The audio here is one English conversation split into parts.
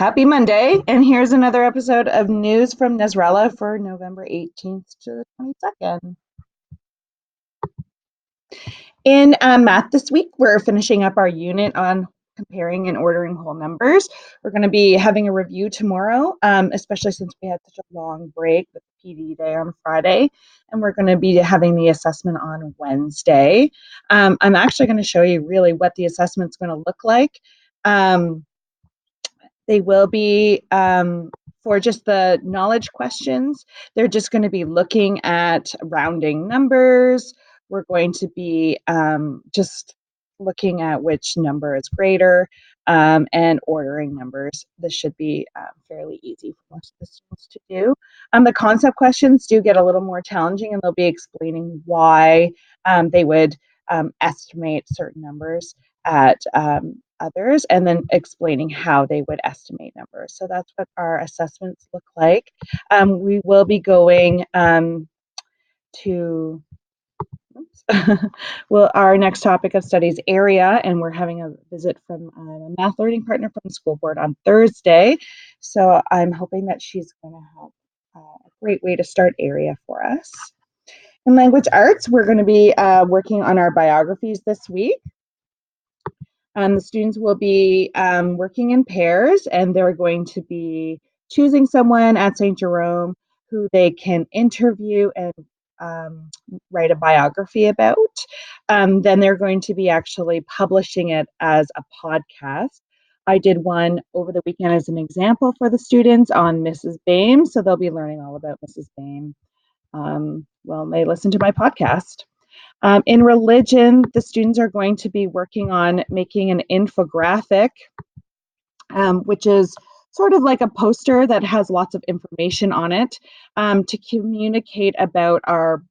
Happy Monday, and here's another episode of News from Nesrallah for November 18th to the 22nd. In math this week, we're finishing up our unit on comparing and ordering whole numbers. We're going to be having a review tomorrow, especially since we had such a long break with PD day on Friday, and we're going to be having the assessment on Wednesday. I'm actually going to show you really what the assessment's going to look like. They will be for just the knowledge questions. They're just going to be looking at rounding numbers. We're going to be just looking at which number is greater and ordering numbers. This should be fairly easy for most of the students to do. The concept questions do get a little more challenging, and they'll be explaining why they would estimate certain numbers at others, and then explaining how they would estimate numbers. So that's what our assessments look like. We will be going to well, our next topic of study is area, and we're having a visit from a math learning partner from the school board on Thursday. So I'm hoping that she's going to have a great way to start area for us. In language arts, we're going to be working on our biographies this week. The students will be working in pairs, and they're going to be choosing someone at St. Jerome who they can interview and write a biography about. Then they're going to be actually publishing it as a podcast. I did one over the weekend as an example for the students on Mrs. Bame, so they'll be learning all about Mrs. Bame while they listen to my podcast. In religion, the students are going to be working on making an infographic, which is sort of like a poster that has lots of information on it to communicate about our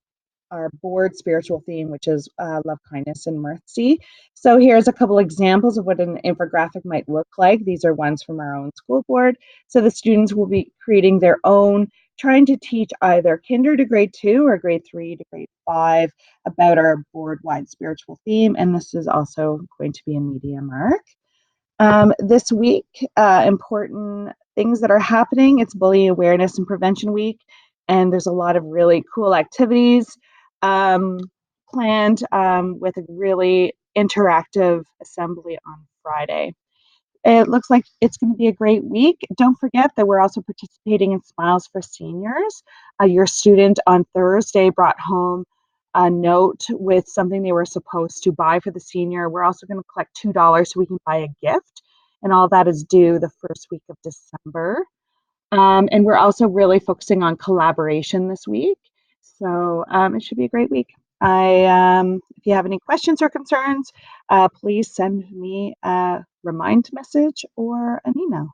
board spiritual theme, which is love, kindness, and mercy. So here's a couple examples of what an infographic might look like. These are ones from our own school board. So the students will be creating their own, trying to teach either kinder to grade 2 or grade 3 to grade 5 about our board-wide spiritual theme. And this is also going to be a media mark. This week, important things that are happening. It's Bullying Awareness and Prevention Week, and there's a lot of really cool activities planned with a really interactive assembly on Friday. It looks like it's going to be a great week. Don't forget that we're also participating in Smiles for Seniors. Your student on Thursday brought home a note with something they were supposed to buy for the senior. We're also going to collect $2 so we can buy a gift, and all that is due the first week of December. And we're also really focusing on collaboration this week. So it should be a great week. If you have any questions or concerns, please send me a remind message or an email.